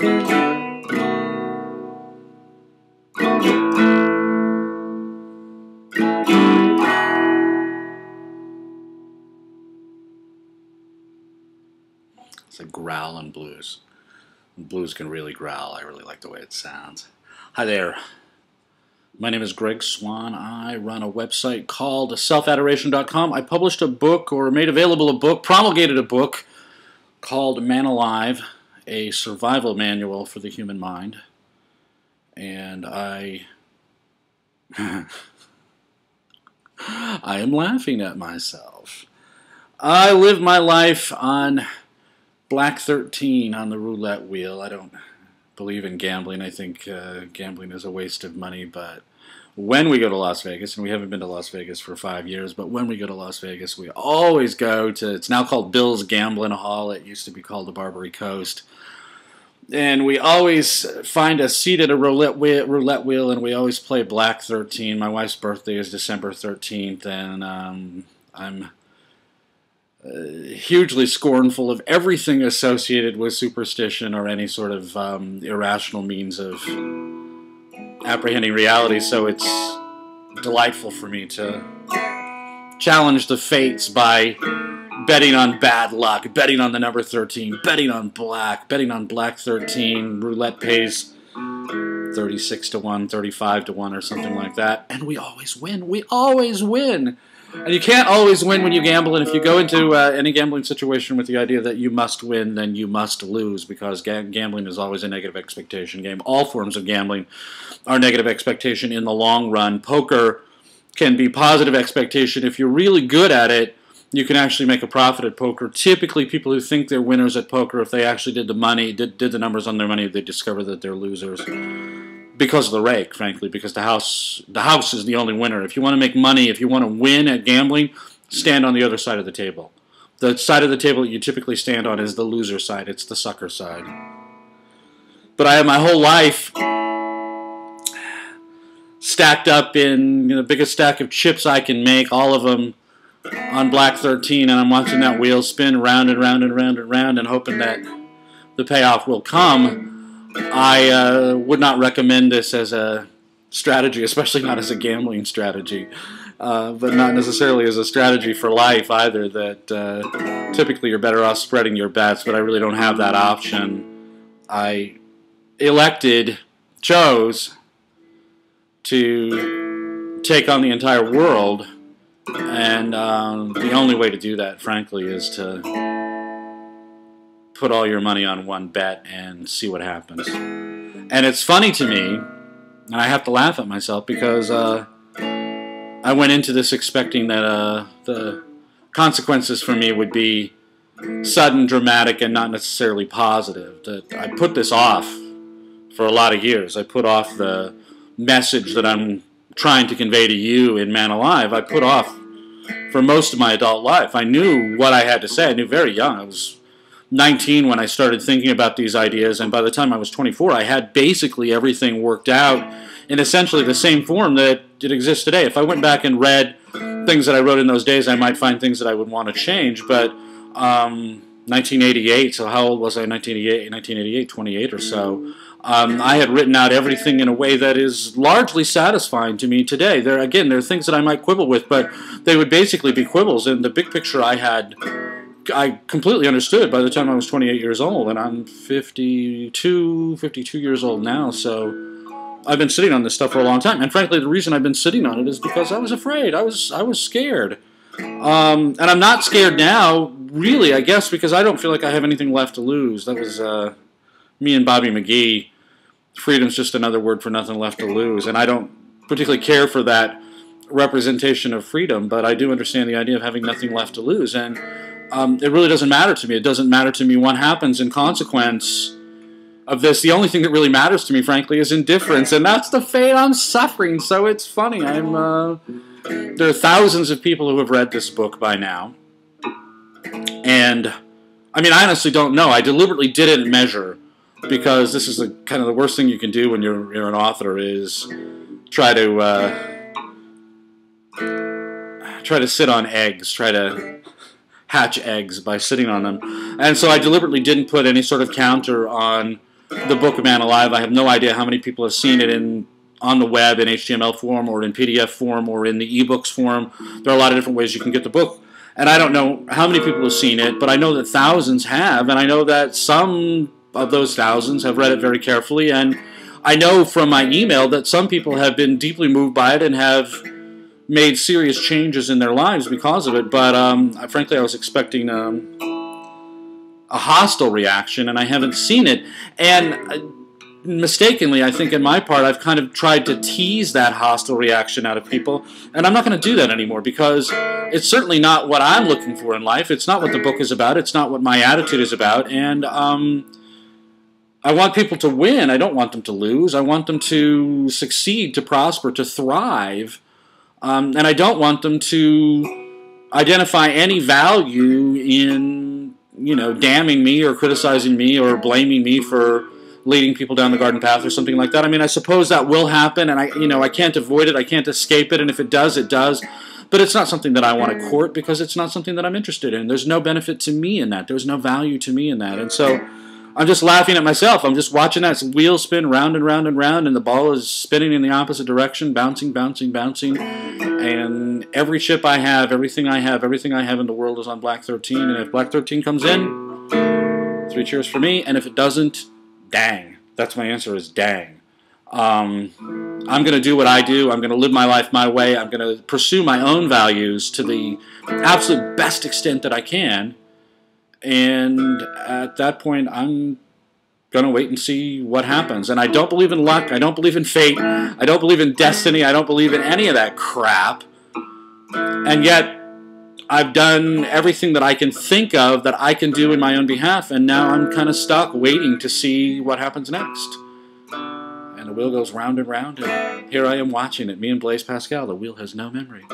It's a growl in blues. Blues can really growl. I really like the way it sounds. Hi there. My name is Greg Swan. I run a website called selfadoration.com. I published a book, or made available a book, promulgated a book called Man Alive, a survival manual for the human mind. And I am laughing at myself. I live my life on Black 13 on the roulette wheel. I don't believe in gambling. I think gambling is a waste of money, but when we go to Las Vegas, and we haven't been to Las Vegas for 5 years, but when we go to Las Vegas, we always go to, it's now called Bill's Gambling Hall. It used to be called the Barbary Coast. And we always find a seat at a roulette wheel, and we always play Black 13. My wife's birthday is December 13th, and I'm hugely scornful of everything associated with superstition or any sort of irrational means of apprehending reality, so it's delightful for me to challenge the fates by betting on bad luck, betting on the number 13, betting on Black 13. Roulette pays 36 to 1, 35 to 1 or something like that, and we always win. We always win. And you can't always win when you gamble, and if you go into any gambling situation with the idea that you must win, then you must lose, because gambling is always a negative expectation game. All forms of gambling are negative expectation in the long run. Poker can be positive expectation. If you're really good at it, you can actually make a profit at poker. Typically, people who think they're winners at poker, if they actually did the money, did the numbers on their money, they discover that they're losers. Because of the rake, frankly, because the house is the only winner. If you want to make money, if you want to win at gambling, stand on the other side of the table. The side of the table that you typically stand on is the loser side. It's the sucker side. But I have my whole life stacked up in the biggest stack of chips I can make, all of them on Black 13, and I'm watching that wheel spin round and round and round and round and hoping that the payoff will come. I would not recommend this as a strategy, especially not as a gambling strategy, but not necessarily as a strategy for life either, that typically you're better off spreading your bets, but I really don't have that option. I chose to take on the entire world, and the only way to do that, frankly, is to put all your money on one bet and see what happens. And it's funny to me, and I have to laugh at myself, because I went into this expecting that the consequences for me would be sudden, dramatic, and not necessarily positive. That I put this off for a lot of years. I put off the message that I'm trying to convey to you in Man Alive. I put off for most of my adult life. I knew what I had to say. I knew very young. I was 19 when I started thinking about these ideas, and by the time I was 24, I had basically everything worked out in essentially the same form that it exists today. If I went back and read things that I wrote in those days, I might find things that I would want to change, but 1988, so how old was I in 1988, 28 or so, I had written out everything in a way that is largely satisfying to me today. There are things that I might quibble with, but they would basically be quibbles, and the big picture I completely understood by the time I was 28 years old, and I'm 52 years old now, so I've been sitting on this stuff for a long time. And frankly, the reason I've been sitting on it is because I was afraid. I was scared. And I'm not scared now, really, I guess, because I don't feel like I have anything left to lose. That was me and Bobby McGee. Freedom's just another word for nothing left to lose, and I don't particularly care for that representation of freedom, but I do understand the idea of having nothing left to lose, and it really doesn't matter to me. It doesn't matter to me what happens in consequence of this. The only thing that really matters to me, frankly, is indifference, and that's the fate I'm suffering. So it's funny. There are thousands of people who have read this book by now, and I mean, I honestly don't know. I deliberately didn't measure, because this is kind of the worst thing you can do when you're an author, is try to sit on eggs, try to hatch eggs by sitting on them. And so I deliberately didn't put any sort of counter on the Book of Man Alive. I have no idea how many people have seen it on the web in HTML form or in PDF form or in the ebooks form. There are a lot of different ways you can get the book. And I don't know how many people have seen it, but I know that thousands have, and I know that some of those thousands have read it very carefully, and I know from my email that some people have been deeply moved by it and have made serious changes in their lives because of it, but frankly I was expecting a hostile reaction, and I haven't seen it. And mistakenly, I think in my part, I've kind of tried to tease that hostile reaction out of people, and I'm not going to do that anymore because it's certainly not what I'm looking for in life. It's not what the book is about. It's not what my attitude is about, and I want people to win. I don't want them to lose. I want them to succeed, to prosper, to thrive, and I don't want them to identify any value in, damning me or criticizing me or blaming me for leading people down the garden path or something like that. I mean, I suppose that will happen, and I can't avoid it. I can't escape it, and if it does, it does. But it's not something that I want to court because it's not something that I'm interested in. There's no benefit to me in that. There's no value to me in that. And so I'm just laughing at myself. I'm just watching that wheel spin round and round and round, and the ball is spinning in the opposite direction, bouncing, bouncing, bouncing. And every chip I have, everything I have in the world is on Black 13. And if Black 13 comes in, 3 cheers for me. And if it doesn't, dang. That's my answer, is dang. I'm going to do what I do. I'm going to live my life my way. I'm going to pursue my own values to the absolute best extent that I can. And at that point, I'm going to wait and see what happens. And I don't believe in luck. I don't believe in fate. I don't believe in destiny. I don't believe in any of that crap. And yet, I've done everything that I can think of that I can do in my own behalf, and now I'm kind of stuck waiting to see what happens next. And the wheel goes round and round, and here I am watching it. Me and Blaise Pascal. The wheel has no memory.